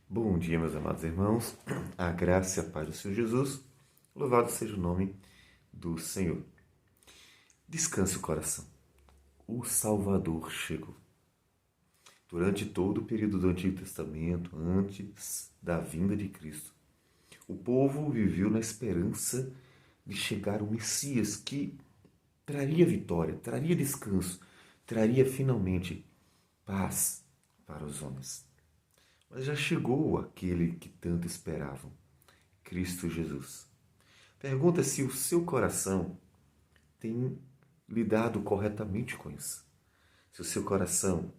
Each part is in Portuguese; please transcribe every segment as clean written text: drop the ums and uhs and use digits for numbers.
Bom dia, meus amados irmãos. A graça e a paz do Senhor Jesus. Louvado seja o nome do Senhor. Descanse o coração. O Salvador chegou. Durante todo o período do Antigo Testamento, antes da vinda de Cristo, o povo viveu na esperança de chegar o Messias que traria vitória, traria descanso, traria finalmente paz para os homens. Mas já chegou aquele que tanto esperavam, Cristo Jesus. Pergunta se o seu coração tem lidado corretamente com isso. Se o seu coração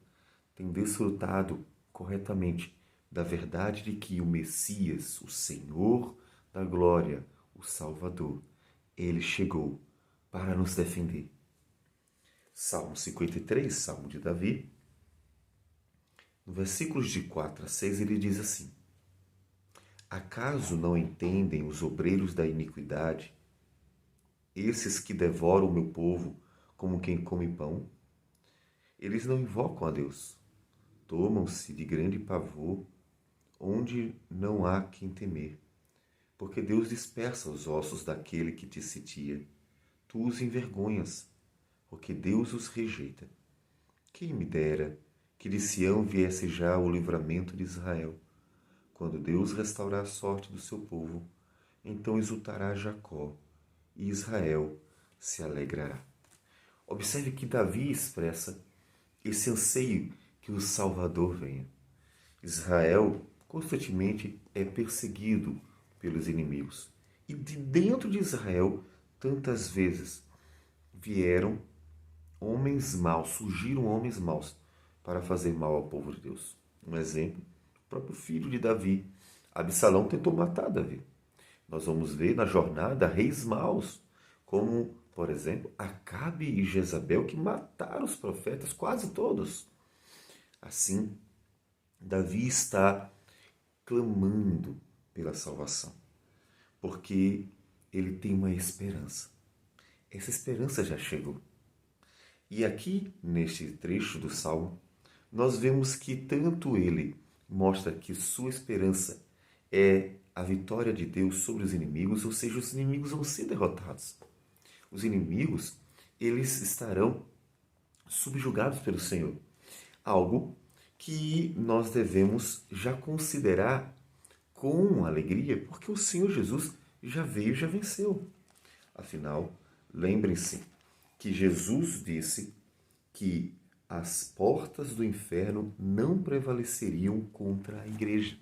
tem desfrutado corretamente da verdade de que o Messias, o Senhor da glória, o Salvador, ele chegou para nos defender. Salmo 53, Salmo de Davi, no versículos de 4 a 6, ele diz assim: Acaso não entendem os obreiros da iniquidade, esses que devoram o meu povo como quem come pão? Eles não invocam a Deus, tomam-se de grande pavor, onde não há quem temer, porque Deus dispersa os ossos daquele que te sitia. Tu os envergonhas, porque Deus os rejeita. Quem me dera que de Sião viesse já o livramento de Israel. Quando Deus restaurar a sorte do seu povo, então exultará Jacó e Israel se alegrará. Observe que Davi expressa esse anseio que o Salvador venha. Israel constantemente é perseguido pelos inimigos. E de dentro de Israel, tantas vezes vieram homens maus, surgiram homens maus para fazer mal ao povo de Deus. Um exemplo, o próprio filho de Davi, Absalão, tentou matar Davi. Nós vamos ver na jornada reis maus, como, por exemplo, Acabe e Jezabel, que mataram os profetas, quase todos. Assim, Davi está clamando pela salvação, porque ele tem uma esperança. Essa esperança já chegou. E aqui, neste trecho do Salmo, nós vemos que tanto ele mostra que sua esperança é a vitória de Deus sobre os inimigos, ou seja, os inimigos vão ser derrotados. Os inimigos, eles estarão subjugados pelo Senhor. Algo que nós devemos já considerar com alegria, porque o Senhor Jesus já veio e já venceu. Afinal, lembrem-se que Jesus disse que as portas do inferno não prevaleceriam contra a igreja.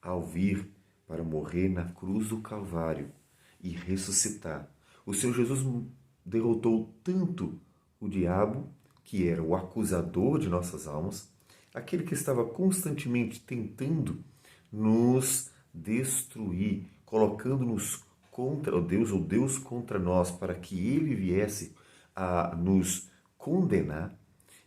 Ao vir para morrer na cruz do Calvário e ressuscitar, o Senhor Jesus derrotou tanto o diabo, que era o acusador de nossas almas, aquele que estava constantemente tentando nos destruir, colocando-nos contra o Deus, ou Deus contra nós, para que ele viesse a nos condenar.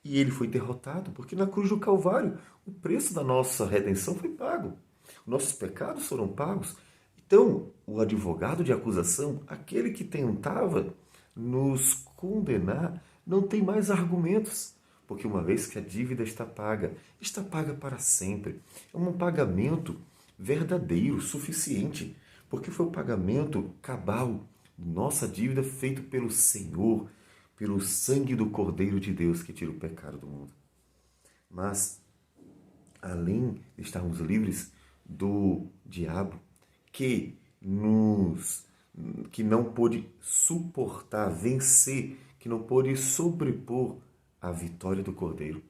E ele foi derrotado, porque na cruz do Calvário o preço da nossa redenção foi pago. Nossos pecados foram pagos. Então, o advogado de acusação, aquele que tentava nos condenar, não tem mais argumentos. Porque uma vez que a dívida está paga para sempre. É um pagamento verdadeiro, suficiente, porque foi o pagamento cabal de nossa dívida feito pelo Senhor, pelo sangue do Cordeiro de Deus que tira o pecado do mundo. Mas, além de estarmos livres do diabo, que não pôde suportar, vencer, que não pôde sobrepor a vitória do Cordeiro,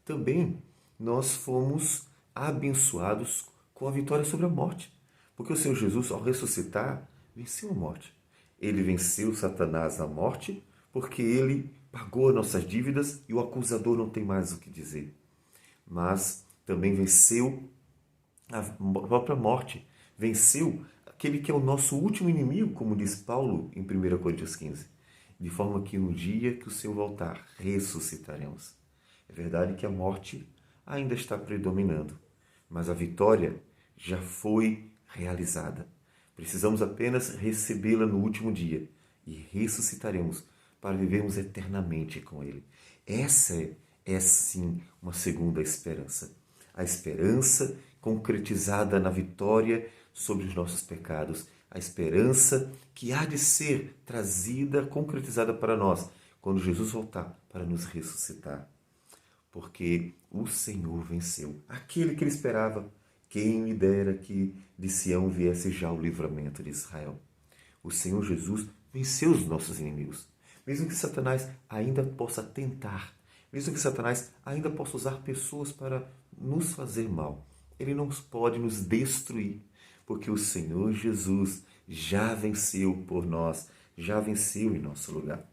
também nós fomos abençoados com a vitória sobre a morte. Porque o Senhor Jesus, ao ressuscitar, venceu a morte. Ele venceu Satanás na morte, porque ele pagou as nossas dívidas e o acusador não tem mais o que dizer. Mas também venceu a própria morte. Venceu aquele que é o nosso último inimigo, como diz Paulo em 1 Coríntios 15. De forma que no dia que o Senhor voltar, ressuscitaremos. É verdade que a morte ainda está predominando, mas a vitória já foi realizada. Precisamos apenas recebê-la no último dia e ressuscitaremos para vivermos eternamente com Ele. Essa é sim uma segunda esperança. A esperança concretizada na vitória sobre os nossos pecados. A esperança que há de ser trazida, concretizada para nós, quando Jesus voltar para nos ressuscitar. Porque o Senhor venceu. Aquele que ele esperava. Quem me dera que de Sião viesse já o livramento de Israel. O Senhor Jesus venceu os nossos inimigos. Mesmo que Satanás ainda possa tentar, mesmo que Satanás ainda possa usar pessoas para nos fazer mal, ele não pode nos destruir, porque o Senhor Jesus já venceu por nós, já venceu em nosso lugar.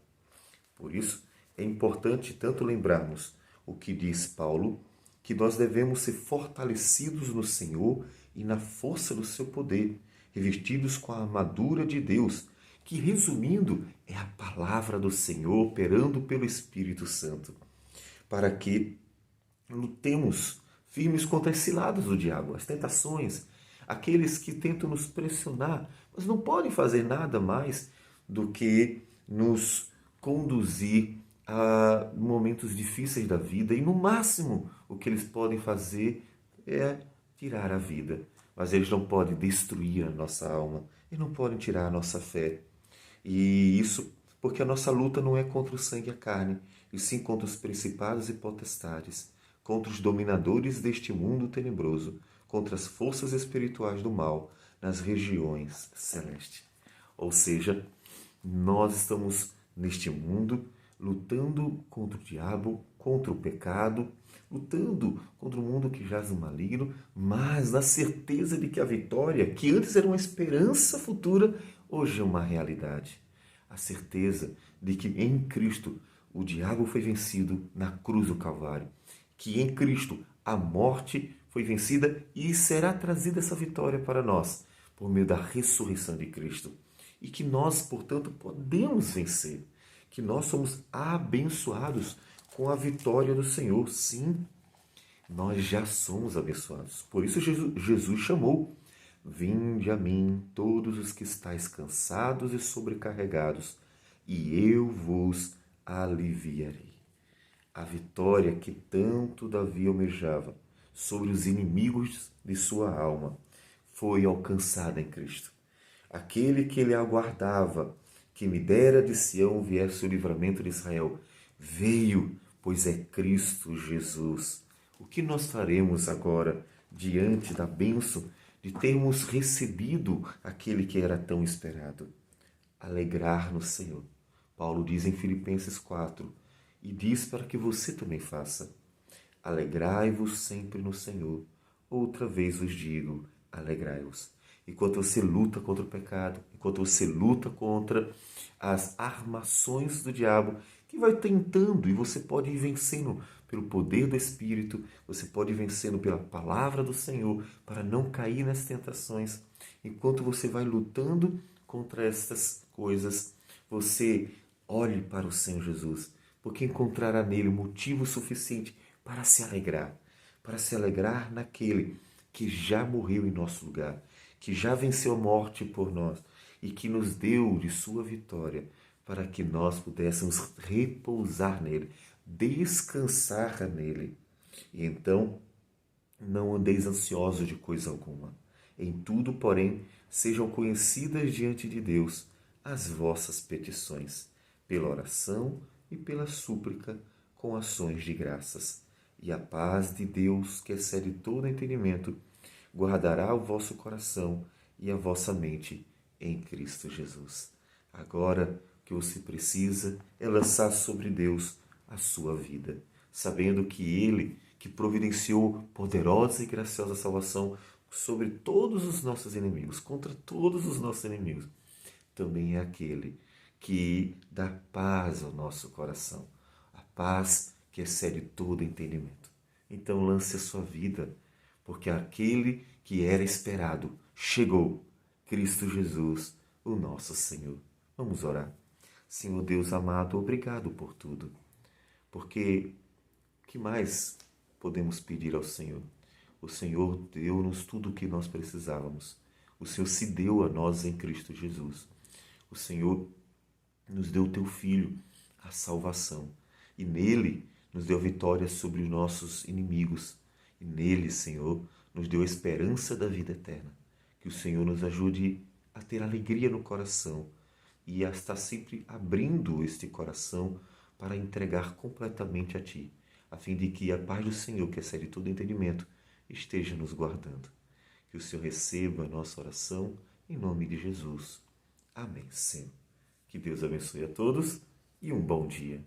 Por isso, é importante tanto lembrarmos o que diz Paulo, que nós devemos ser fortalecidos no Senhor e na força do seu poder, revestidos com a armadura de Deus, que, resumindo, é a palavra do Senhor operando pelo Espírito Santo, para que lutemos firmes contra as ciladas do diabo, as tentações, aqueles que tentam nos pressionar, mas não podem fazer nada mais do que nos conduzir a momentos difíceis da vida e, no máximo, o que eles podem fazer é tirar a vida. Mas eles não podem destruir a nossa alma, eles não podem tirar a nossa fé. E isso porque a nossa luta não é contra o sangue e a carne, e sim contra os principados e potestades, contra os dominadores deste mundo tenebroso, contra as forças espirituais do mal nas regiões celestes. Ou seja, nós estamos neste mundo lutando contra o diabo, contra o pecado, lutando contra o mundo que jaz no maligno, mas na certeza de que a vitória, que antes era uma esperança futura, hoje é uma realidade. A certeza de que em Cristo o diabo foi vencido na cruz do Calvário, que em Cristo a morte foi vencida e será trazida essa vitória para nós por meio da ressurreição de Cristo. E que nós, portanto, podemos vencer, que nós somos abençoados com a vitória do Senhor. Sim, nós já somos abençoados. Por isso Jesus chamou: vinde a mim todos os que estáis cansados e sobrecarregados, e eu vos aliviarei. A vitória que tanto Davi almejava sobre os inimigos de sua alma foi alcançada em Cristo. Aquele que ele aguardava, que me dera de Sião viesse o livramento de Israel, veio, pois é Cristo Jesus. O que nós faremos agora diante da bênção de termos recebido aquele que era tão esperado? Alegrar no Senhor. Paulo diz em Filipenses 4, e diz para que você também faça: alegrai-vos sempre no Senhor. Outra vez vos digo, alegrai-vos. Enquanto você luta contra o pecado, enquanto você luta contra as armações do diabo, que vai tentando, e você pode ir vencendo pelo poder do Espírito, você pode ir vencendo pela palavra do Senhor, para não cair nas tentações. Enquanto você vai lutando contra estas coisas, você olhe para o Senhor Jesus, porque encontrará nele motivo suficiente para se alegrar naquele que já morreu em nosso lugar, que já venceu a morte por nós e que nos deu de sua vitória, para que nós pudéssemos repousar nele, descansar nele. E então, não andeis ansiosos de coisa alguma. Em tudo, porém, sejam conhecidas diante de Deus as vossas petições, pela oração e pela súplica, com ações de graças. E a paz de Deus, que excede todo entendimento, guardará o vosso coração e a vossa mente em Cristo Jesus. Agora, o que você precisa é lançar sobre Deus a sua vida, sabendo que Ele, que providenciou poderosa e graciosa salvação sobre todos os nossos inimigos, contra todos os nossos inimigos, também é aquele que dá paz ao nosso coração, a paz que excede todo entendimento. Então lance a sua vida, porque aquele que era esperado chegou, Cristo Jesus, o nosso Senhor. Vamos orar. Senhor Deus amado, obrigado por tudo, porque o que mais podemos pedir ao Senhor? O Senhor deu-nos tudo o que nós precisávamos. O Senhor se deu a nós em Cristo Jesus. O Senhor nos deu o teu Filho, a salvação, e nele nos deu vitória sobre os nossos inimigos. E nele, Senhor, nos deu a esperança da vida eterna. Que o Senhor nos ajude a ter alegria no coração e a estar sempre abrindo este coração para entregar completamente a Ti, a fim de que a paz do Senhor, que excede todo entendimento, esteja nos guardando. Que o Senhor receba a nossa oração, em nome de Jesus. Amém, Senhor. Que Deus abençoe a todos e um bom dia.